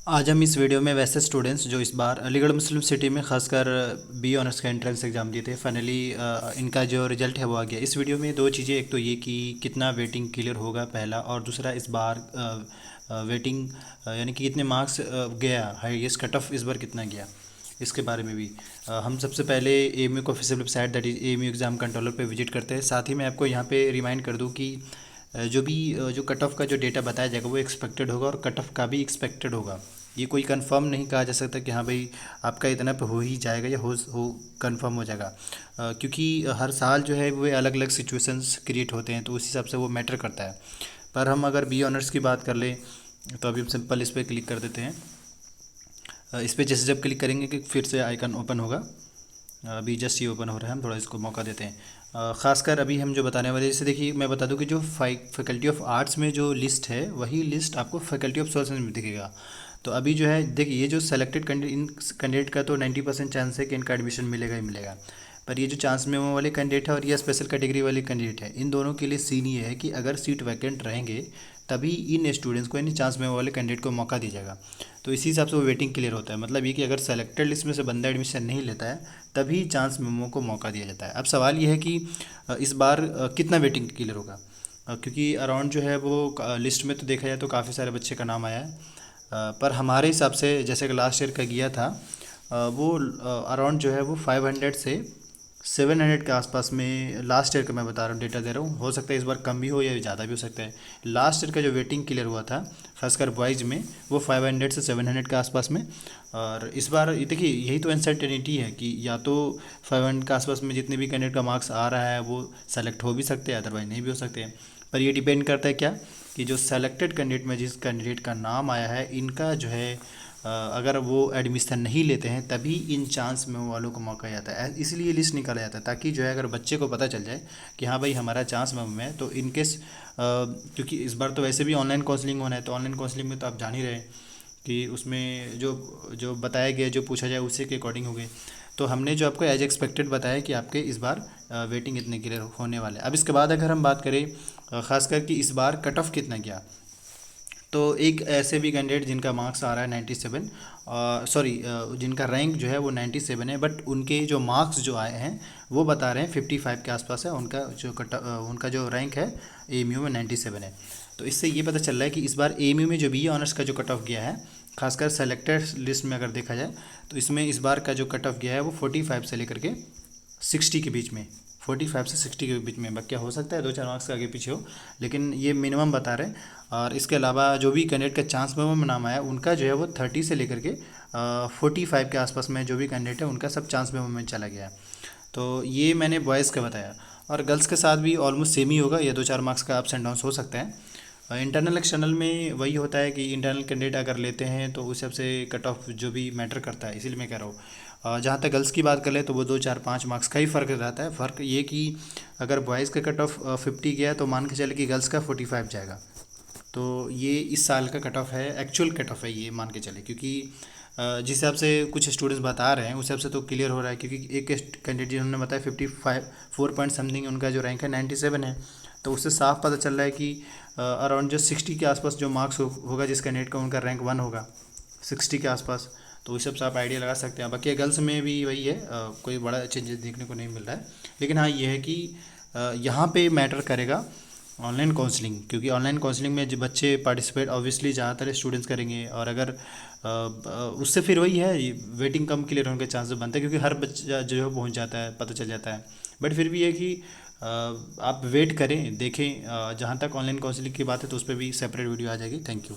आज हम इस वीडियो में वैसे स्टूडेंट्स जो इस बार अलीगढ़ मुस्लिम सिटी में खासकर बी ऑनर्स का एंट्रेंस एग्ज़ाम दिए थे, फाइनली इनका जो रिज़ल्ट है वो आ गया। इस वीडियो में दो चीज़ें, एक तो ये कि कितना वेटिंग क्लियर होगा पहला, और दूसरा इस बार वेटिंग यानी कि कितने मार्क्स गया, हाईएस्ट कट ऑफ इस बार कितना गया, इसके बारे में भी हम सबसे पहले एएमयू को official website that is AMU exam controller पे विजिट करते हैं। साथ ही मैं आपको यहाँ पे रिमाइंड कर दूँ कि जो भी जो कट ऑफ का जो डेटा बताया जाएगा वो एक्सपेक्टेड होगा, और कट ऑफ का भी एक्सपेक्टेड होगा। ये कोई कंफर्म नहीं कहा जा सकता कि हाँ भाई आपका इतना पे हो ही जाएगा या हो कंफर्म हो जाएगा, क्योंकि हर साल जो है वो अलग अलग सिचुएशंस क्रिएट होते हैं, तो उस हिसाब से वो मैटर करता है। पर हम अगर बी ऑनर्स की बात कर लें तो अभी हम सिंपल इस पर क्लिक कर देते हैं। इस पर जैसे जब क्लिक करेंगे कि फिर से आइकन ओपन होगा। अभी जस्ट ये ओपन हो रहा है, हम थोड़ा इसको मौका देते हैं। ख़ासकर अभी हम जो बताने वाले, जैसे देखिए मैं बता दूं कि जो फैकल्टी ऑफ आर्ट्स में जो लिस्ट है वही लिस्ट आपको फैकल्टी ऑफ सोशल में दिखेगा। तो अभी जो है देखिए, ये जो सेलेक्टेड कैंडिडेट का तो 90% चांस है कि इनका एडमिशन मिलेगा ही मिलेगा। पर ये जो चांस मेमो वाले कैंडिडेट है और ये स्पेशल कैटेगरी वाले कैंडिडेट है, इन दोनों के लिए सीन ये है कि अगर सीट वैकेंट रहेंगे तभी इन स्टूडेंट्स को, यानी चांस मेमो वाले कैंडिडेट को मौका दिया जाएगा। तो इसी हिसाब से वो वेटिंग क्लियर होता है। मतलब ये कि अगर सेलेक्टेड लिस्ट में से बंदा एडमिशन नहीं लेता है तभी चांस मेमो को मौका दिया जाता है। अब सवाल ये है कि इस बार कितना वेटिंग क्लियर होगा, क्योंकि अराउंड जो है वो लिस्ट में तो देखा जाए तो काफ़ी सारे बच्चे का नाम आया है। पर हमारे हिसाब से जैसे कि लास्ट ईयर का गया था, वो अराउंड जो है वो 500 से 700 के आसपास में, लास्ट ईयर का मैं बता रहा हूँ, डेटा दे रहा हूँ। हो सकता है इस बार कम भी हो या ज़्यादा भी हो सकता है। लास्ट ईयर का जो वेटिंग क्लियर हुआ था खासकर बॉयज़ में, वो 500 से 700 के आसपास में। और इस बार ये देखिए, यही तो अनसर्टेनिटी है कि या तो 500 के आसपास में जितने भी कैंडिडेट का मार्क्स आ रहा है वो सेलेक्ट हो भी सकते हैं, अदरवाइज नहीं भी हो सकते हैं। पर ये डिपेंड करता है क्या, कि जो सेलेक्टेड कैंडिडेट में जिस कैंडिडेट का नाम आया है, इनका जो है अगर वो एडमिशन नहीं लेते हैं तभी इन चांस में वालों को मौका जाता है। इसलिए लिस्ट निकाला जाता है ताकि जो है अगर बच्चे को पता चल जाए कि हाँ भाई हमारा चांस में है, तो इनकेस क्योंकि इस बार तो वैसे भी ऑनलाइन काउंसलिंग होना है, तो ऑनलाइन काउंसलिंग में तो आप जान ही रहे हैं कि उसमें जो जो बताया गया, जो पूछा जाए उसी के अकॉर्डिंग हो गए। तो हमने जो आपको एज एक्सपेक्टेड बताया कि आपके इस बार वेटिंग इतने क्लियर होने वाले। अब इसके बाद अगर हम बात करें ख़ासकर कि इस बार कट ऑफ कितना गया, तो एक ऐसे भी कैंडिडेट जिनका मार्क्स आ रहा है 97, सॉरी जिनका रैंक जो है वो 97 है, बट उनके जो मार्क्स जो आए हैं वो बता रहे हैं 55 के आसपास है। उनका जो रैंक है एएमयू में 97 है। तो इससे ये पता चल रहा है कि इस बार एएमयू में जो बी ऑनर्स का जो कट ऑफ गया है, खासकर सेलेक्टेड लिस्ट में अगर देखा जाए, तो इसमें इस बार का जो कट ऑफ गया है वो 45 से लेकर के 60 के बीच में, 45 से 60 के बीच में। क्या हो सकता है 2-4 मार्क्स का आगे पीछे हो, लेकिन ये मिनिमम बता रहे हैं। और इसके अलावा जो भी कैंडिडेट का चांस में नाम आया, उनका जो है वो 30 से लेकर के 45 के आसपास में जो भी कैंडिडेट है उनका सब चांस में चला गया है। तो ये मैंने बॉयज़ का बताया, और गर्ल्स के साथ भी ऑलमोस्ट सेम ही होगा, या 2-4 मार्क्स का अप्स एंड डाउन्स हो सकता है। इंटरनल एक्सटर्नल में वही होता है कि इंटरनल कैंडिडेट अगर लेते हैं तो उस हिसाब से कट ऑफ जो भी मैटर करता है, इसीलिए मैं कह रहा हूँ। जहाँ तक गर्ल्स की बात कर ले तो वो 2-4-5 मार्क्स का ही फ़र्क रहता है। फ़र्क ये कि अगर बॉयज़ का कट ऑफ 50 गया तो मान के चले कि गर्ल्स का 45 जाएगा। तो ये इस साल का कट ऑफ है, एक्चुअल कट ऑफ है ये मान के चले, क्योंकि जिस हिसाब से कुछ स्टूडेंट्स बता रहे हैं उस हिसाब से तो क्लियर हो रहा है, क्योंकि एक कैंडिडेट जिन्होंने बताया 55 4 पॉइंट समथिंग उनका जो रैंक है 97 है। तो उससे साफ पता चल रहा है कि अराउंड जो 60 के आसपास जो मार्क्स होगा जिस कैंडिडेट का, उनका रैंक 1 होगा 60 के आसपास। तो इस सब से आप आइडिया लगा सकते हैं। बाकी गर्ल्स में भी वही है, कोई बड़ा चेंजेस देखने को नहीं मिल रहा है। लेकिन हाँ ये है कि यहाँ पे मैटर करेगा ऑनलाइन काउंसलिंग, क्योंकि ऑनलाइन काउंसलिंग में जो बच्चे पार्टिसिपेट ऑब्वियसली ज़्यादातर स्टूडेंट्स करेंगे, और अगर उससे फिर वही है, वेटिंग कम क्लियर होने के चांसेस बनते हैं, क्योंकि हर बच्चा जो है पहुंच जाता है, पता चल जाता है। बट फिर भी है कि आप वेट करें, देखें। जहाँ तक ऑनलाइन काउंसलिंग की बात है तो उस पर भी सेपरेट वीडियो आ जाएगी। Thank you.